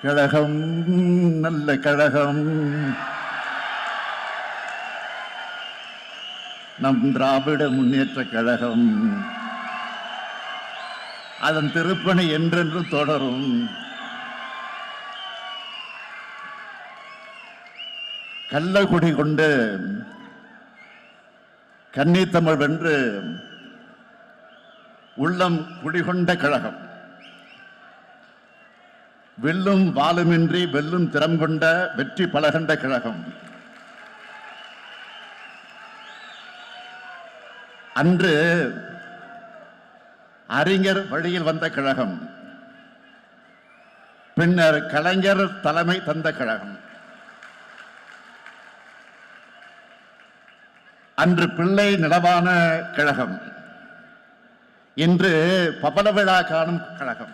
கழகம் நல்ல கழகம். நம் திராவிட முன்னேற்ற கழகம் அதன் திருப்பணி என்றென்று தொடரும். கள்ளக்குடி கொண்டு கன்னித்தமிழ் வென்று உள்ளம் குடிகொண்ட கழகம். வெல்லும் வாளுமின்றி வெல்லும் திறம் கொண்ட வெற்றி பலகண்ட கழகம். அன்று அறிஞர் வழியில் வந்த கழகம், பின்னர் கலைஞர் தலைமை தந்த கழகம். அன்று பிள்ளை நிலவான கழகம், இன்று பபல விழா காணும் கழகம்.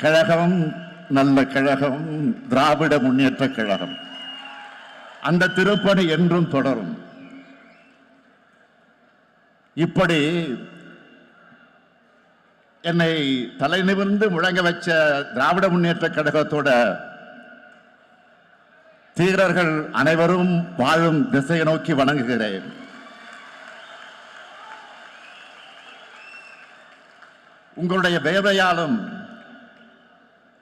கழகம் நல்ல கழகம், திராவிட முன்னேற்ற கழகம். அந்த திருப்பணி என்றும் தொடரும். இப்படி என்னை தலை நிமிர்ந்து முழங்க வச்ச திராவிட முன்னேற்ற கழகத்தோட தீரர்கள் அனைவரும் வாழும் திசையை நோக்கி வணங்குகிறேன். உங்களுடைய வேவையாலும்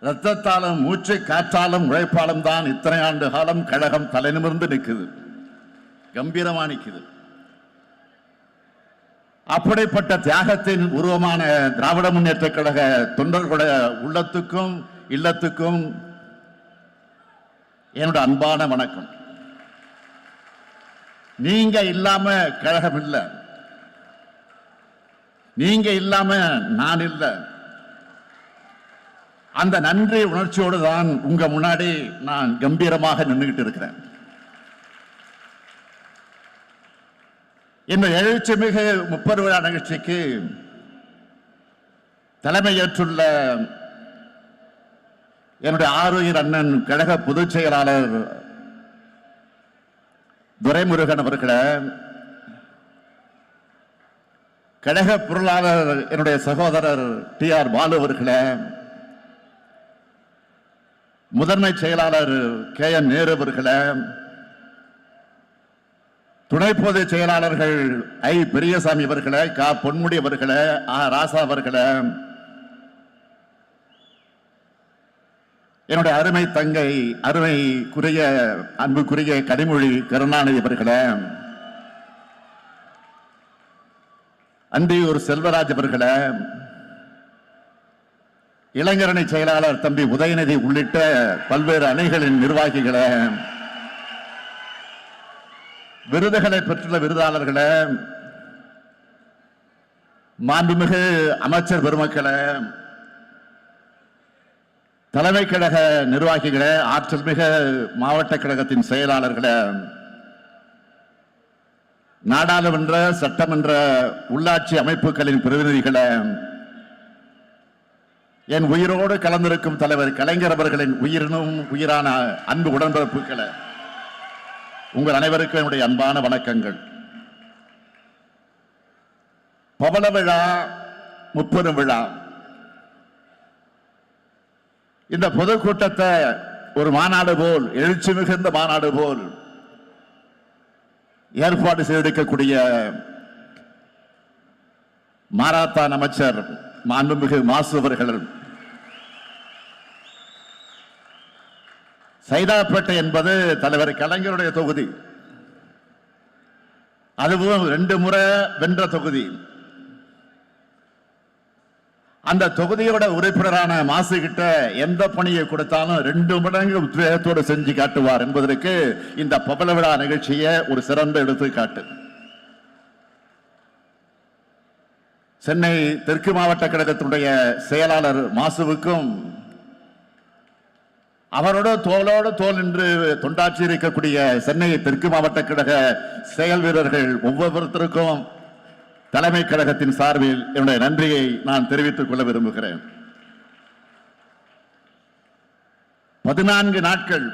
இரத்தத்தாலும் மூச்சு காற்றாலும் உழைப்பாலும் தான் இத்தனை ஆண்டு காலம் கழகம் தலை நிமிர்ந்து நிற்குது, கம்பீரமா நிற்குது. அப்படிப்பட்ட தியாகத்தின் உருவமான திராவிட முன்னேற்ற கழக தொண்டர்களுடைய உள்ளத்துக்கும் இல்லத்துக்கும் என்னோட அன்பான வணக்கம். நீங்க இல்லாம கழகம் இல்லை, நீங்க இல்லாம நான் இல்லை. அந்த நன்றி உணர்ச்சியோடு தான் உங்க முன்னாடி நான் கம்பீரமாக நின்றுகிட்டு இருக்கிறேன். இந்த எழுச்சிமிகு 30 விழா நிகழ்ச்சிக்கு தலைமையேற்றுள்ள என்னுடைய ஆருயிர் அண்ணன் கழக பொதுச் செயலாளர் துரைமுருகன் அவர்களே, கழக பொருளாளர் என்னுடைய சகோதரர் TR பாலு அவர்களே, முதன்மை செயலாளர் KN நேரு அவர்களே, துணை பொதுச் செயலாளர்கள் I பெரியசாமி அவர்களே, க பொன்முடி அவர்களே, ராசா அவர்களே, என்னுடைய அருமை தங்கை அருமைக்குரிய அன்புக்குரிய கனிமொழி கருணாநிதி அவர்களே, அந்தியூர் செல்வராஜ் அவர்களே, இளைஞரணி செயலாளர் தம்பி உதயநிதி உள்ளிட்ட பல்வேறு அணிகளின் நிர்வாகிகளே, விருதுகளை பெற்றுள்ள விருதாளர்களே, மாண்புமிகு அமைச்சர் பெருமக்களே, தலைமை கழக நிர்வாகிகளே, ஆற்றல் மிக மாவட்ட கழகத்தின் செயலாளர்களே, நாடாளுமன்ற சட்டமன்ற உள்ளாட்சி அமைப்புகளின் பிரதிநிதிகளே, என் உயிரோடு கலந்திருக்கும் தலைவர் கலைஞர் அவர்களின் உயிரினும் உயிரான அன்பு உடன்பிறப்புகளே, உங்கள் அனைவருக்கும் என்னுடைய அன்பான வணக்கங்கள். பவள விழா 30 விழா, இந்த பொதுக்கூட்டத்தை ஒரு மாநாடு போல், எழுச்சி மிகுந்த மாநாடு போல் ஏற்பாடு செய்திருக்கக்கூடிய மாரத்தான் அமைச்சர் மாண்புமிகு மாசு அவர்கள், சைதாப்பேட்டை என்பது தலைவர் கலைஞருடைய தொகுதி, அதுவும் 2 முறை வென்ற தொகுதி. அந்த தொகுதியோட உறுப்பினரான மாசு கிட்ட எந்த பணியை கொடுத்தாலும் 2 மடங்கு உத்வேகத்தோடு செஞ்சு காட்டுவார் என்பதற்கு இந்த பவள விழா நிகழ்ச்சியை ஒரு சிறந்த எடுத்துக்காட்டு. சென்னை தெற்கு மாவட்ட கழகத்தினுடைய செயலாளர் மாசுவுக்கும் அவரோட தோளோடு தோல் நின்று தொண்டாற்றி இருக்கக்கூடிய சென்னை தெற்கு மாவட்ட கழக செயல் வீரர்கள் ஒவ்வொருத்தருக்கும் தலைமை கழகத்தின் சார்பில் என்னுடைய நன்றியை நான் தெரிவித்துக் கொள்ள விரும்புகிறேன். 14 நாட்கள்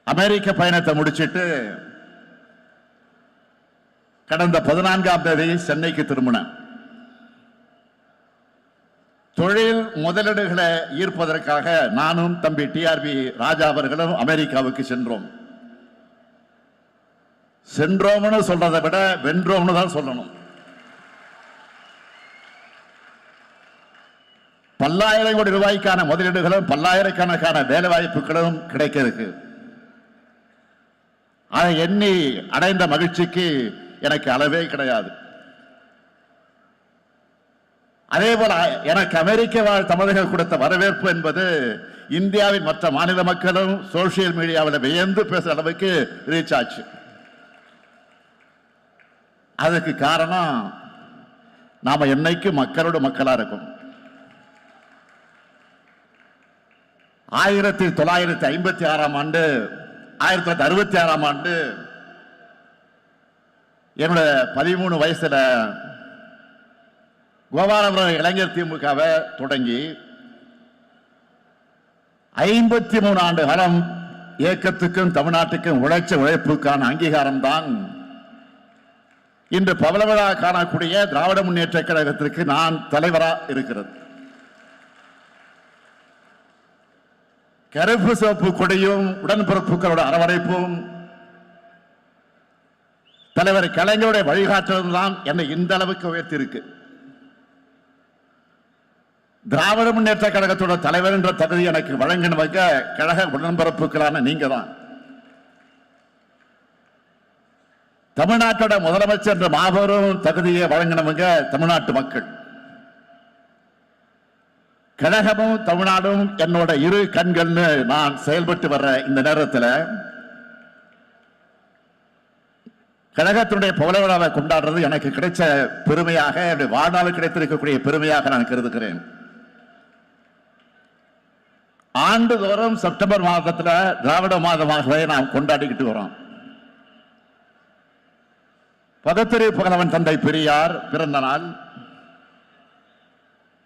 அமெரிக்க பயணத்தை முடிச்சிட்டு கடந்த 14ஆம் தேதி சென்னைக்கு திரும்பினேன். தொழில் முதலீடுகளை ஈர்ப்பதற்காக நானும் தம்பி டிஆர்பி ராஜா அவர்களும் அமெரிக்காவுக்கு சென்றோம். சென்றோம்னு சொல்றதை விட வென்றோம்னு தான் சொல்லணும். பல்லாயிரம் கோடி ரூபாய்க்கான முதலீடுகளும் பல்லாயிரக்கணக்கான வேலை வாய்ப்புகளும் கிடைக்க இருக்கு. அதை எண்ணி அடைந்த மகிழ்ச்சிக்கு எனக்கு அளவே கிடையாது. அதே போல எனக்கு அமெரிக்க வாழ் தமிழர்கள் கொடுத்த வரவேற்பு என்பது இந்தியாவின் மற்ற மாநில மக்களும் சோசியல் மீடியாவில் வியந்து பேசுற அளவுக்கு ரீச் ஆச்சு. அதுக்கு காரணம் நாம என்னைக்கு மக்களோட மக்களா இருக்கும். 1956ஆம் ஆண்டு 1966ஆம் ஆண்டு என்னோட 13 வயசுல கோபாலபுரம் இளைஞர் திமுகவை தொடங்கி 53 ஆண்டு காலம் இயக்கத்துக்கும் தமிழ்நாட்டுக்கும் உழைச்ச உழைப்புக்கான அங்கீகாரம் தான் இன்று பவளவிழா காணக்கூடிய திராவிட முன்னேற்ற கழகத்திற்கு நான் தலைவரா இருக்கிறது. கருப்பு சிவப்பு கொடியும் உடன்பிறப்புகளோட அரவணைப்பும் தலைவர் கலைஞருடைய வழிகாட்டுதல் தான் என்னை இந்த அளவுக்கு உயர்த்தி இருக்கு. திராவிட முன்னேற்ற கழகத்தோட தலைவர் என்ற தகுதி எனக்கு வழங்கினவங்க கழக உடன்பிறப்புகளான நீங்க தான். தமிழ்நாட்டோட முதலமைச்சர் என்ற மாபெரும் தகுதியை வழங்கினவங்க தமிழ்நாட்டு மக்கள். கழகமும் தமிழ்நாடும் என்னோட இரு கண்கள்னு நான் செயல்பட்டு வர்ற இந்த நேரத்தில் கழகத்தினுடைய பவள விழாவை கொண்டாடுறது எனக்கு கிடைச்ச பெருமையாக, என்னுடைய வாழ்நாள் கிடைத்திருக்கக்கூடிய பெருமையாக நான் கருதுகிறேன். ஆண்டுதோறும் செப்டம்பர் மாதத்தில் திராவிட மாதமாகவே நாம் கொண்டாடிக்கிட்டு வரோம். பகுத்தறிவு புகழவன் தந்தை பெரியார் பிறந்த நாள்,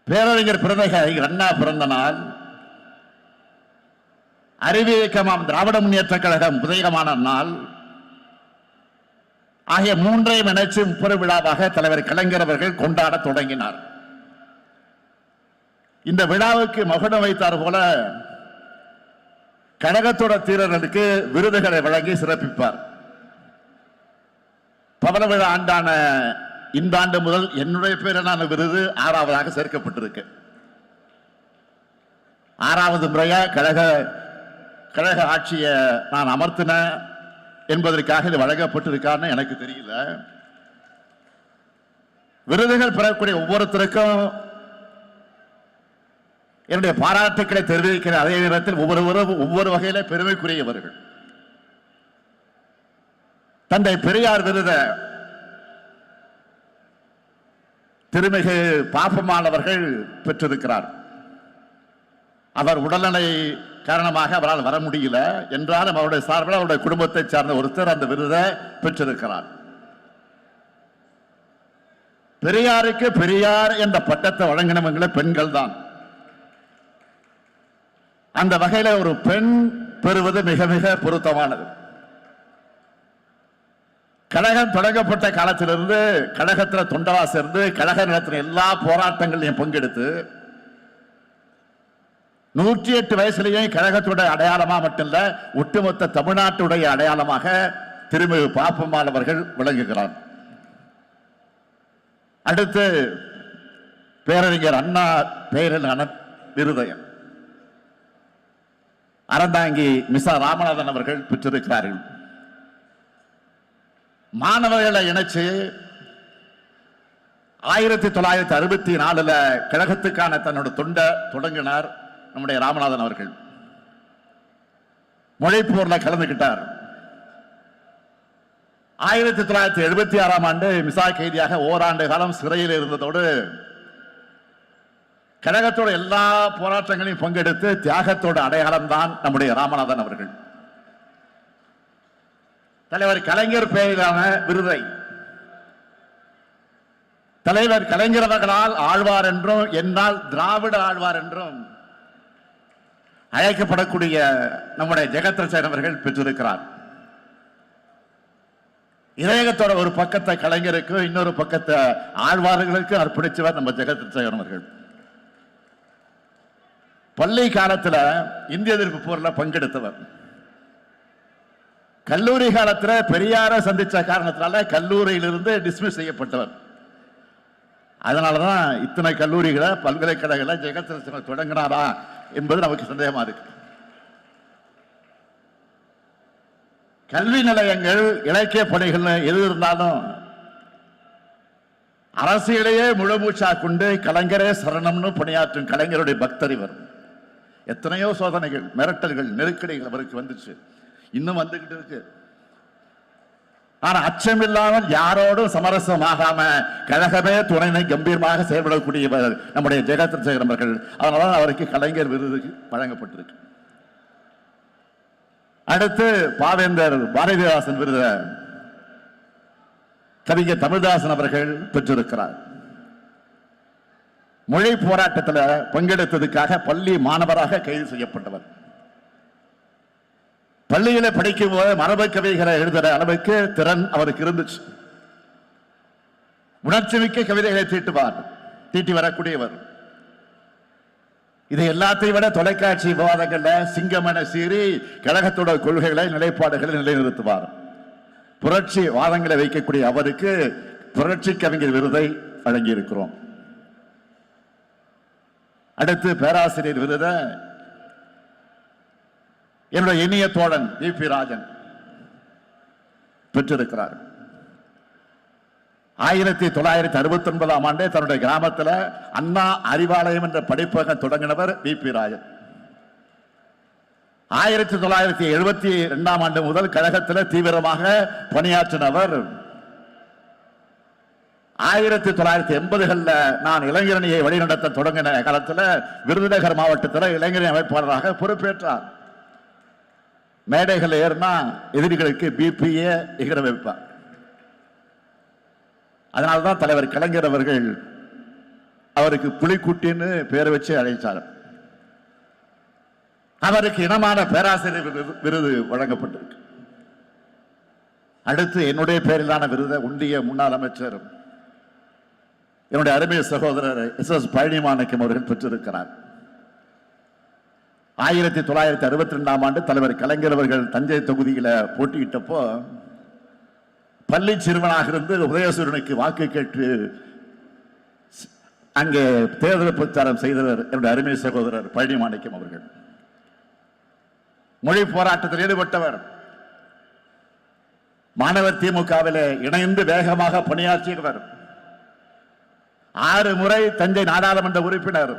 பேரறிஞர் பிறந்தகைஞர் அண்ணா பிறந்த நாள், அறிவியக்கமாம் திராவிட முன்னேற்ற கழகம் உதயமான நாள் ஆகிய மூன்றையும் இணைச்சு முப்பெரு விழாவாக தலைவர் கலைஞர் அவர்கள் கொண்டாட தொடங்கினார். இந்த விழாவுக்கு மகுடம் வைத்தார் போல கழகத்தோட தீரர்களுக்கு விருதுகளை வழங்கி சிறப்பிப்பார். பவள விழா ஆண்டான இந்த ஆண்டு முதல் என்னுடைய பேரான விருது 6ஆவதாக சேர்க்கப்பட்டிருக்கு. 6வது முறையா கழக ஆட்சியை நான் அமர்த்தின என்பதற்காக இது வழங்கப்பட்டிருக்கான்னு எனக்கு தெரியல. விருதுகள் பெறக்கூடிய ஒவ்வொருத்தருக்கும் என்னுடைய பாராட்டுக்களை தெரிவிக்கிற அதே நேரத்தில் ஒவ்வொருவரும் ஒவ்வொரு வகையில பெருமைக்குரியவர்கள். தந்தை பெரியார் விருதை திருமிகு பாப்பம்மாள் அவர்கள் பெற்றிருக்கிறார். அவர் உடல்நிலை காரணமாக அவரால் வர முடியல என்றாலும் அவருடைய சார்பில் அவருடைய குடும்பத்தை சார்ந்த ஒருத்தர் அந்த விருதை பெற்றிருக்கிறார். பெரியாருக்கு பெரியார் என்ற பட்டத்தை வழங்கினவங்கள பெண்கள் தான். அந்த வகையில ஒரு பெண் பெறுவது மிக மிக பொருத்தமானது. கழகம் தொடங்கப்பட்ட காலத்திலிருந்து கழகத்தில் தொண்டவா சேர்ந்து கழக நடத்தின எல்லா போராட்டங்களையும் பங்கெடுத்து 108 வயசுலேயே கழகத்துடைய அடையாளமா மட்டுமல்ல ஒட்டுமொத்த தமிழ்நாட்டுடைய அடையாளமாக திருமிகு பாப்பம்மாள் அவர்கள் விளங்குகிறார். அடுத்து பேரறிஞர் அண்ணா பெயரிலான விருதயம் அறந்தாங்கி மிசா ராமநாதன் அவர்கள் பெற்றிருக்கிறார்கள். மாணவர்களை இணைச்சு 1964 கழகத்துக்கான தன்னோட தொண்டை தொடங்கினார் நம்முடைய ராமநாதன் அவர்கள். மொழிப்போர்ல கலந்துகிட்டார். 1976ஆம் ஆண்டு மிசா கைதியாக ஓராண்டு காலம் சிறையில் இருந்ததோடு கழகத்தோட எல்லா போராட்டங்களையும் பங்கெடுத்து தியாகத்தோட அடையாளம் தான் நம்முடைய ராமநாதன் அவர்கள். தலைவர் கலைஞர் பெயரிலான விருதை தலைவர் கலைஞர் அவர்களால் ஆழ்வார் என்றும் என்னால் திராவிட ஆழ்வார் என்றும் அழைக்கப்படக்கூடிய நம்முடைய ஜெகத்ரட்சகன் அவர்கள் பெற்றிருக்கிறார். இதயத்தோட ஒரு பக்கத்தை கலைஞருக்கு இன்னொரு பக்கத்தை ஆழ்வார்களுக்கு அர்ப்பணிச்சவர் நம்ம ஜெகத்ரட்சகன் அவர்கள். பள்ளி காலத்துல இந்திய எதிர்ப்பு போர்ல பங்கெடுத்தவர். கல்லூரி காலத்துல பெரியார சந்திச்ச காரணத்தினால கல்லூரியிலிருந்து டிஸ்மிஸ் செய்யப்பட்டவர். அதனாலதான் இத்தனை கல்லூரிகளை பல்கலைக்கழகங்களை ஜெகத்ரட்சகன் தொடங்கினாரா என்பது நமக்கு சந்தேகமா இருக்கு. கல்வி நிலையங்கள் இலக்கிய பணிகள் எது இருந்தாலும் அரசியலையே முழுமூச்சா கொண்டு கலைஞரே சரணம்னு பணியாற்றும் கலைஞருடைய பக்தர் இவர். எத்தனையோ சோதனைகள், மிரட்டல்கள், நெருக்கடிகள் அவருக்கு வந்துச்சு, இன்னும் வந்துகிட்டு இருக்கு. ஆனா அச்சமில்லாமல் யாரோடும் சமரசமாகாம கழகமே துணைனை கம்பீரமாக செயல்படக்கூடியவர் நம்முடைய ஜெகத்ரட்சகன் அவர்கள். அதனால அவருக்கு கலைஞர் விருது வழங்கப்பட்டிருக்கு. அடுத்து பாவேந்தர் பாரதிதாசன் விருது கவிஞர் தமிழ்தாசன் அவர்கள் பெற்றிருக்கிறார். மொழி போராட்டத்தில் பங்கெடுத்ததுக்காக பள்ளி மாணவராக கைது செய்யப்பட்டவர். பள்ளியில படிக்கும் போது மரபு கவிதைகளை எழுதுற அளவுக்கு திறன் அவருக்கு இருந்துச்சு. உணர்ச்சி மிக்க கவிதைகளை தீட்டி வரக்கூடியவர். இது எல்லாத்தையும் விட தொலைக்காட்சி விவாதங்கள்ல சிங்கமன சீறி கழகத்தோட கொள்கைகளை, நிலைப்பாடுகளை நிலைநிறுத்துவார். புரட்சி வாதங்களை வைக்கக்கூடிய அவருக்கு புரட்சி கவிஞர் விருதை வழங்கி இருக்கிறோம். அடுத்து பேராசிரியர் விருதை என்னுடைய இனிய தோழன் வி.பி. ராஜன் பெற்றிருக்கிறார். 1969ஆம் ஆண்டே தன்னுடைய கிராமத்தில் அண்ணா அறிவாலயம் என்ற படிப்பகம் தொடங்கினவர் வி.பி. ராஜன். 1972ஆம் ஆண்டு முதல் கழகத்தில் தீவிரமாக பணியாற்றினவர். 1980களில் நான் இளைஞரணியை வழிநடத்த தொடங்கின காலத்தில் விருதுநகர் மாவட்டத்தில் இளைஞரணி அமைப்பாளராக பொறுப்பேற்றார். மேடைகள் ஏறினா எதிரிகளுக்கு பிபிஏ எகிர வைப்பார். அதனால்தான் தலைவர் கலைஞர் அவர்கள் அவருக்கு புலிக்குட்டின்னு பேர் வச்சு அழைத்தார். அவருக்கு இனமான பேராசிரியர் விருது வழங்கப்பட்டிருக்கு. அடுத்து என்னுடைய பேரிலான விருதை ஒன்றிய முன்னாள் அமைச்சர் என்னுடைய அருமை சகோதரர் எஸ்.எஸ். பழனிமாணிக்கம் அவர்கள் பெற்றிருக்கிறார். 1962ஆம் ஆண்டு தலைவர் கலைஞர் அவர்கள் தஞ்சை தொகுதியில போட்டியிட்டப்போ பள்ளி சிறுவனாக இருந்து உதயசூரனுக்கு வாக்கு கேட்டு அங்கே தேர்தல் பிரச்சாரம் செய்தவர் என்னுடைய அருமை சகோதரர் பழனிமாணிக்கம் அவர்கள். மொழி போராட்டத்தில் ஈடுபட்டவர். மாணவர் திமுகவில் இணைந்து வேகமாக பணியாற்றியவர். 6 முறை தஞ்சை நாடாளுமன்ற உறுப்பினர்,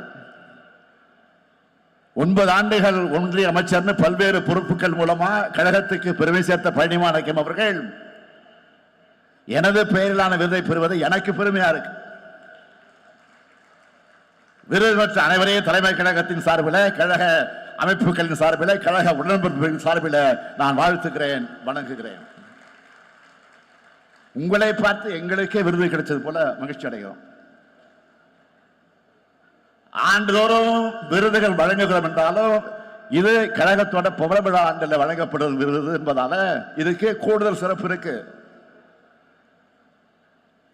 9 ஆண்டுகள் ஒன்றிய அமைச்சர், பல்வேறு பொறுப்புகள் மூலமா கழகத்துக்கு பெருமை சேர்த்த பழனிமாணிக்கம் அவர்கள் எனது பெயரிலான விருதை பெறுவது எனக்கு பெருமையா இருக்கு. விருது பெற்ற அனைவரையும் தலைமை கழகத்தின் சார்பில், கழக அமைப்புகளின் சார்பில், கழக உடன்பிறப்புகளின் சார்பில் நான் வாழ்த்துகிறேன், வணங்குகிறேன். உங்களை பார்த்து எங்களுக்கே விருது கிடைச்சது போல மகிழ்ச்சி அடைகிறோம். ஆண்டுதோறும் விருதுகள் வழங்குகிறோம் என்றாலும் இது கழகத்தோட புகழ் விழா ஆண்டில் வழங்கப்படும் விருது என்பதால இதுக்கு கூடுதல் சிறப்பு இருக்கு.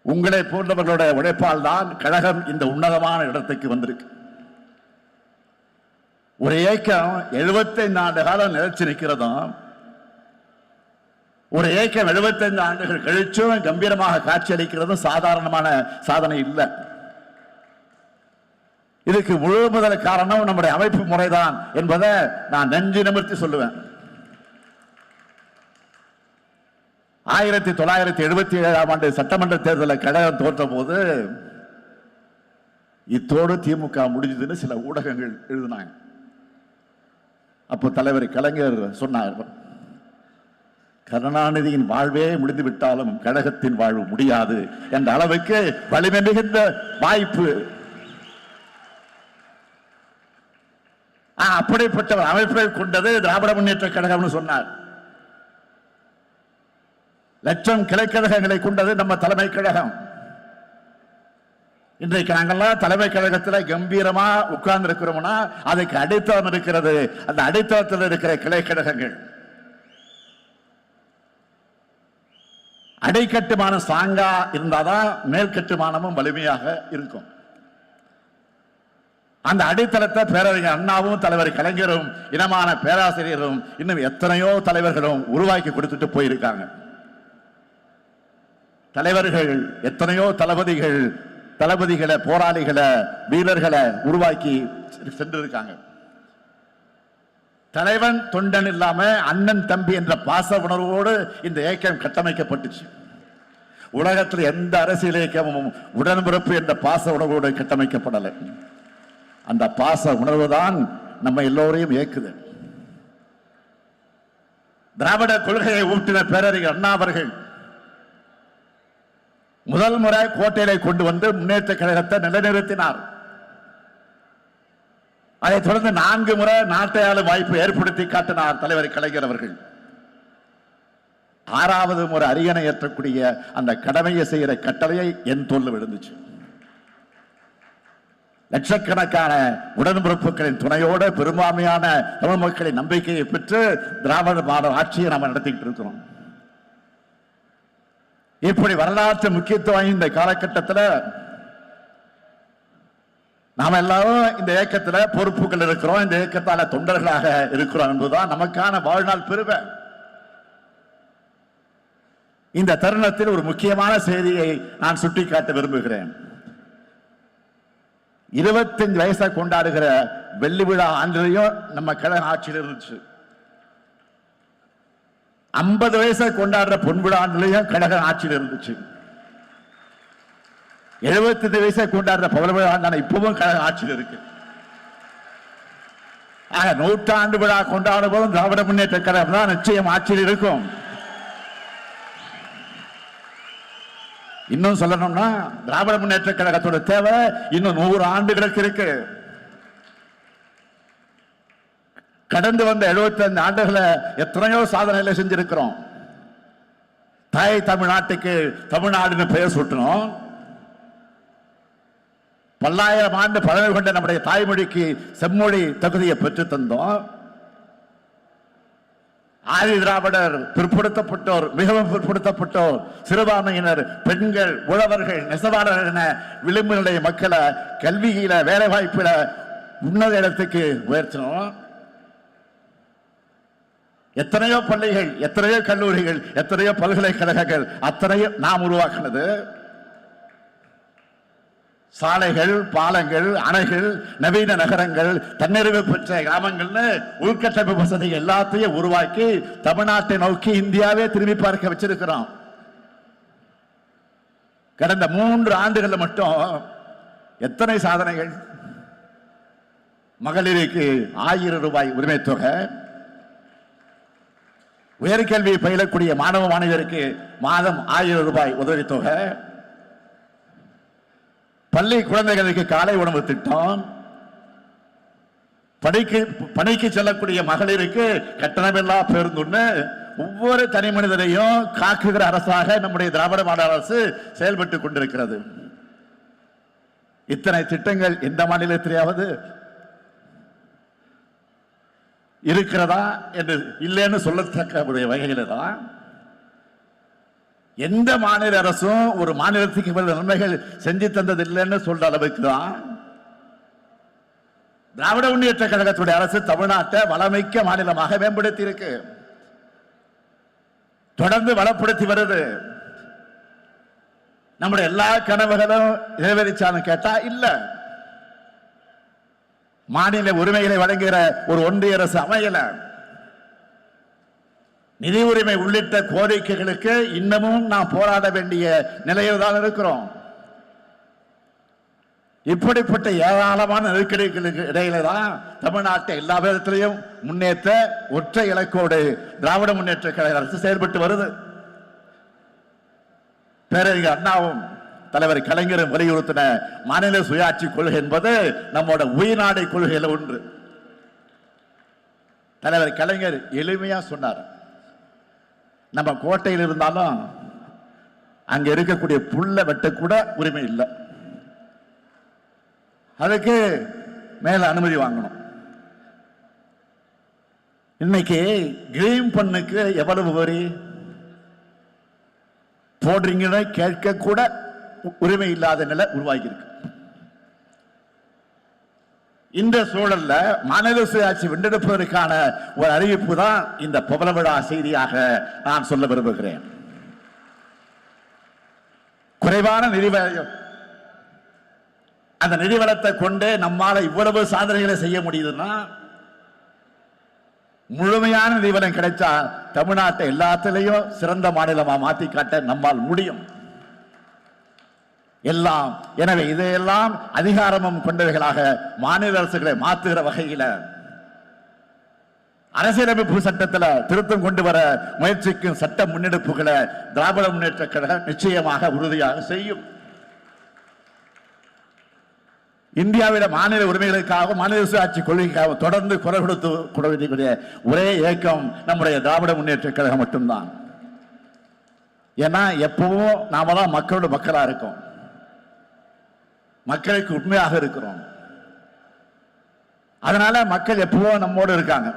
உங்களை போன்றவர்களுடைய உழைப்பால் தான் கழகம் இந்த உன்னதமான இடத்துக்கு வந்திருக்கு. ஒரு இயக்கம் 75 ஆண்டு காலம் நிலைச்சு நிற்கிறதும், ஒரு இயக்கம் 75 ஆண்டுகள் கழிச்சும் கம்பீரமாக காட்சியளிக்கிறதும் சாதாரணமான சாதனை இல்லை. இதுக்கு முழு முதல் காரணம் நம்முடைய அமைப்பு முறைதான் என்பதை நான் நெஞ்சு நிமிர்த்தி சொல்லுவேன். 1977ஆம் ஆண்டு சட்டமன்ற தேர்தலில் கழகம் தோற்ற போது இத்தோடு திமுக முடிஞ்சதுன்னு சில ஊடகங்கள் எழுதினாங்க. அப்போ தலைவர் கலைஞர் சொன்னார், கருணாநிதியின் வாழ்வே முடிந்து விட்டாலும் கழகத்தின் வாழ்வு முடியாது என்ற அளவுக்கு வலிமை மிகுந்த வாய்ப்பு. அப்படிப்பட்ட அமைப்பை கொண்டது திராவிட முன்னேற்ற கழகம் சொன்னார். லட்சம் கிளைக்கழகங்களை கொண்டது நம்ம தலைமை கழகம். இன்றைக்கு நாங்கள்லாம் தலைமை கழகத்தில் கம்பீரமா உட்கார்ந்து இருக்கிறோம்னா அதுக்கு அடித்தளம் இருக்கிறது. அந்த அடித்தளத்தில் இருக்கிற கிளைக்கழகங்கள் அடிக்கட்டுமானம் ஸ்ட்ராங்கா இருந்தாதான் மேல் கட்டுமானமும் வலிமையாக இருக்கும். அந்த அடித்தளத்தை பேரறிஞர் அண்ணாவும் தலைவர் கலைஞரும் இனமான பேராசிரியரும் இன்னும் எத்தனையோ தலைவர்களும் உருவாக்கி கொடுத்துட்டு போயிருக்காங்க. தலைவர்கள் எத்தனையோ தளபதிகளை போராளிகளை வீரர்களை உருவாக்கி சென்றிருக்காங்க. தலைவன் தொண்டன் இல்லாம அண்ணன் தம்பி என்ற பாச உணர்வோடு இந்த இயக்கம் கட்டமைக்கப்பட்டுச்சு. உலகத்தில் எந்த அரசியல் இயக்கமும் உடன்பிறப்பு என்ற பாச உணர்வோடு கட்டமைக்கப்படலை. அந்த பாச உணர்வு தான் நம்ம எல்லோரையும் இயக்குது. திராவிட கொள்கையை ஊட்டின பேரறிஞர் அண்ணா அவர்கள் முதல் முறை கோட்டையை கொண்டு வந்து முன்னேற்ற கழகத்தை நிலைநிறுத்தினார். அதைத் தொடர்ந்து 4 முறை நாட்டை ஆளும் வாய்ப்பு ஏற்படுத்தி காட்டினார் தலைவர் கலைஞர் அவர்கள். 6வது முறை அரியணை ஏற்றக்கூடிய அந்த கடமையை செய்கிற கட்டளையை என் தோல்ல விழுந்துச்சு. லட்சக்கணக்கான உடன்பிறப்புகளின் துணையோடு பெரும்பான்மையான தமிழ் மக்களின் நம்பிக்கையை பெற்று திராவிட மாடல் ஆட்சியை நாம் நடத்திட்டு இருக்கிறோம். இப்படி வரலாற்று முக்கியத்துவம் இந்த காலகட்டத்தில் நாம எல்லாரும் இந்த இயக்கத்தில் பொறுப்புகள் இருக்கிறோம். இந்த இயக்கத்தால தொண்டர்களாக இருக்கிறோம் என்பதுதான் நமக்கான வாழ்நாள் பெருமை. இந்த தருணத்தில் ஒரு முக்கியமான செய்தியை நான் சுட்டிக்காட்ட விரும்புகிறேன். 25 வயசை கொண்டாடுகிற வெள்ளி விழா ஆண்டிலையும் நம்ம கழக ஆட்சியில் இருந்துச்சு. 50 வயசை கொண்டாடுற பொன் விழா ஆண்டிலையும் கழக ஆட்சியில் இருந்துச்சு. 75 வயசை கொண்டாடுற பவள விழா ஆண்டான இப்பவும் கழக ஆட்சியில் இருக்கு. ஆக 100ஆண்டு விழா கொண்டாடும் போதும் திராவிட முன்னேற்ற கழகம் தான் நிச்சயம் ஆட்சியில் இருக்கும். இன்னும் சொல்லணும்னா திராவிட முன்னேற்ற கழகத்தோட தேவை இன்னும் 100 ஆண்டுகளுக்கு இருக்கு. கடந்து வந்த 75 ஆண்டுகளை எத்தனையோ சாதனைகளை செஞ்சிருக்கிறோம். தாய் தமிழ்நாட்டுக்கு தமிழ்நாடுன்னு பெயர் சூட்டணும். பல்லாயிரம் ஆண்டு பழமை கொண்ட நம்முடைய தாய்மொழிக்கு செம்மொழி தகுதியை பெற்று தந்தோம். ஆதி திராவிடர், பிற்படுத்தப்பட்டோர், மிகவும் பிற்படுத்தப்பட்டோர், சிறுபான்மையினர், பெண்கள், உழவர்கள், நெசவாளர்கள் என விளிம்பு நிலை மக்களை கல்வியில வேலை வாய்ப்புல உன்னத இடத்துக்கு உயர்த்தணும். எத்தனையோ பள்ளிகள், எத்தனையோ கல்லூரிகள், எத்தனையோ பல்கலைக்கழகங்கள் அத்தனையும் நாம் உருவாக்கினது. சாலைகள், பாலங்கள், அணைகள், நவீன நகரங்கள், தன்னிறைவு பெற்ற கிராமங்கள்னு உள்கட்டமைப்பு வசதி எல்லாத்தையும் உருவாக்கி தமிழ்நாட்டை நோக்கி இந்தியாவே திரும்பி பார்க்க வச்சிருக்கிறோம். கடந்த 3 ஆண்டுகள் மட்டும் எத்தனை சாதனைகள்! மகளிருக்கு 1000 ரூபாய் உரிமை தொகை, உயர்கல்வி பயிலக்கூடிய மாணவ மாணவியருக்கு மாதம் 1000 ரூபாய் உதவித்தொகை, பள்ளி குழந்தைகளுக்கு காலை உணவு திட்டம், பணிக்கு செல்லக்கூடிய மகளிருக்கு கட்டணமில்லா பேருந்துன்னு ஒவ்வொரு தனி மனிதரையும் காக்குகிற அரசாக நம்முடைய திராவிட மாடல் அரசு செயல்பட்டுக் கொண்டிருக்கிறது. இத்தனை திட்டங்கள் எந்த மாநிலத்திலேயாவது இருக்கிறதா என்று இல்லைன்னு சொல்லத்தக்க வகையில தான் எந்த மாநில அரசும் ஒரு மாநிலத்துக்கு நன்மைகள் செஞ்சு தந்தது இல்லைன்னு சொல்ற அளவுக்கு தான் திராவிட முன்னேற்ற கழகத்துடைய அரசு தமிழ்நாட்டை வளமிக்க மாநிலமாக மேம்படுத்தி இருக்கு, தொடர்ந்து வளப்படுத்தி வருது. நம்முடைய எல்லா கனவுகளும் நிறைவேறிச்சான்னு கேட்டா இல்ல. மாநில உரிமைகளை வழங்குகிற ஒரு ஒன்றிய அரசு அமையல. நிதி உரிமை உள்ளிட்ட கோரிக்கைகளுக்கு இன்னமும் நாம் போராட வேண்டிய நிலையில் தான் இருக்கிறோம். இப்படிப்பட்ட ஏராளமான நெருக்கடிகளுக்கு இடையில தான் தமிழ்நாட்டை எல்லா விதத்திலையும் முன்னேற்ற ஒற்றை இலக்கோடு திராவிட முன்னேற்ற கழக அரசு செயல்பட்டு வருது. பேரறிஞர் அண்ணாவும் தலைவர் கலைஞரும் வலியுறுத்தின மாநில சுயாட்சி கொள்கை என்பது நம்மோட உயிர்நாடை கொள்கையில ஒன்று. தலைவர் கலைஞர் எளிமையா சொன்னார், நம்ம கோட்டையில் இருந்தாலும் அங்க இருக்கக்கூடிய புல்ல வெட்டக்கூட உரிமை இல்லை, அதுக்கு மேல அனுமதி வாங்கணும். இன்னைக்கு கிரீம் பண்ணுக்கு எவ்வளவு வரி போடுறீங்கன்னு கேட்க கூட உரிமை இல்லாத நிலை உருவாகி இருக்கு. இந்த சூழல்ல மாநில சுயாட்சி வென்றெடுப்பதற்கான ஒரு அறிவிப்பு தான் இந்த பவள விழா செய்தியாக நான் சொல்ல விரும்புகிறேன். குறைவான அந்த நிதி வளத்தை கொண்டு நம்மால இவ்வளவு சாதனைகளை செய்ய முடியுதுன்னா, முழுமையான நிதிவளம் கிடைச்சா தமிழ்நாட்டை எல்லாத்திலையும் சிறந்த மாநிலமா மாத்தி காட்ட நம்மால் முடியும். எல்லாம் எனவே இதையெல்லாம் அதிகாரமும் கொண்டவைகளாக மாநில அரசுகளை மாற்றுகிற வகையில் அரசியலமைப்பு சட்டத்தில் திருத்தம் கொண்டு வர முயற்சிக்கும் சட்ட முன்னெடுப்புகளை திராவிட முன்னேற்ற கழகம் நிச்சயமாக உறுதியாக செய்யும். இந்தியாவில மாநில உரிமைகளுக்காக மாநில சுயாட்சி கொள்கைக்காக தொடர்ந்து குரல் கொடுத்து ஒரே இயக்கம் நம்முடைய திராவிட முன்னேற்ற கழகம் மட்டும்தான். ஏன்னா எப்பவும் நாம தான் மக்களோட மக்களா இருக்கோம், மக்களுக்கு உண்மையாக இருக்கிறோம். அதனால மக்கள் எப்பவும் நம்மோடு இருக்காங்க.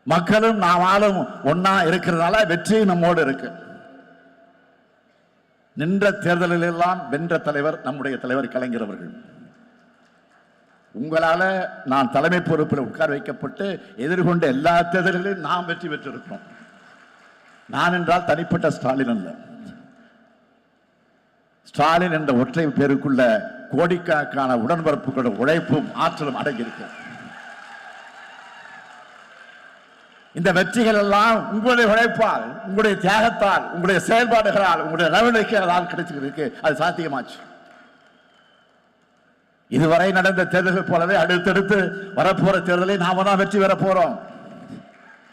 மக்களும் நாமாலும் ஒன்னா இருக்கிறதுனால வெற்றி நம்மோடு இருக்கு. நின்ற தேர்தலில் எல்லாம் வென்ற தலைவர் நம்முடைய தலைவர் கலைஞர் அவர்கள். உங்களால நான் தலைமை பொறுப்பில் உட்கார வைக்கப்பட்டு எதிர்கொண்ட எல்லா தேர்தலிலும் நாம் வெற்றி பெற்றிருக்கிறோம். நான் என்றால் தனிப்பட்ட ஸ்டாலின் அல்ல. ஸ்டாலின் என்ற ஒற்றை பேருக்குள்ள கோடிக்கணக்கான உடன்பரப்புகளோட உழைப்பும் ஆற்றலும் அடங்கியிருக்கு. இந்த வெற்றிகள் எல்லாம் உங்களுடைய உழைப்பால், உங்களுடைய தியாகத்தால், உங்களுடைய செயல்பாடுகளால், உங்களுடைய நடவடிக்கைகளால் கிடைச்சிருக்கு. அது சாத்தியமாச்சு. இதுவரை நடந்த தேர்தல்கள் போலவே அடுத்தடுத்து வரப்போற தேர்தலை நாம தான் வெற்றி பெற போறோம்.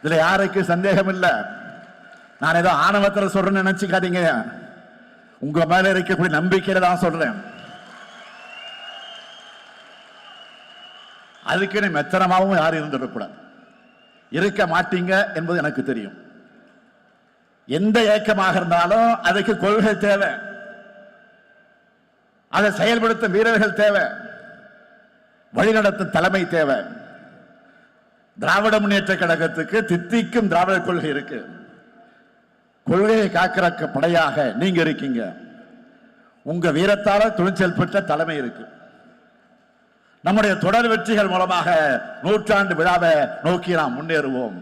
இதுல யாருக்கு சந்தேகம் இல்லை. நான் ஏதோ ஆணவத்தில் சொல்றேன்னு நினைச்சுக்காதீங்க. உங்க மேல இருக்கக்கூடிய நம்பிக்கையில தான் சொல்றேன். அதுக்கு மெத்தனமாவும் யாரும் இருந்துடக்கூடாது, இருக்க மாட்டீங்க என்பது எனக்கு தெரியும். எந்த இயக்கமாக இருந்தாலும் அதுக்கு கொள்கை தேவை, அதை செயல்படுத்தும் வீரர்கள் தேவை, வழிநடத்தும் தலைமை தேவை. திராவிட முன்னேற்ற கழகத்துக்கு தித்திக்கும் திராவிட கொள்கை இருக்கு. கொள்கையை காக்கிற படையாக நீங்க இருக்கீங்க. உங்க வீரத்தால துணிச்சல் பெற்ற தலைமை இருக்கு. நம்முடைய தொடர் வெற்றிகள் மூலமாக 100ஆண்டு விழாவை நோக்கி நாம் முன்னேறுவோம்.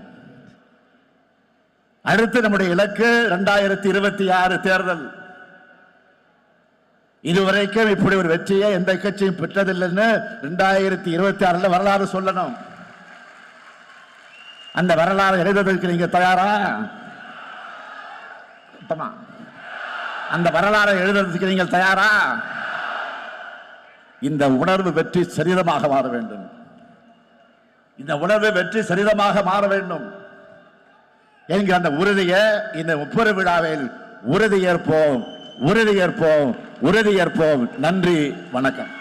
அடுத்து நம்முடைய இலக்கு 2026 தேர்தல். இதுவரைக்கும் இப்படி ஒரு வெற்றியை எந்த கட்சியும் பெற்றதில்லைன்னு 2026 வரலாறு சொல்லணும். அந்த வரலாறு எழுதுவதற்கு நீங்க தயாரா? அந்த வரலாறை எழுதுறதுக்கு நீங்கள் தயாரா? இந்த உணர்வு வெற்றி சரிதமாக மாற வேண்டும். இந்த உணர்வு வெற்றி சரிதமாக மாற வேண்டும் என்கிற அந்த உறுதியை இந்த 30 விழாவில் உறுதியேற்போம், உறுதியேற்போம், உறுதியேற்போம். நன்றி, வணக்கம்.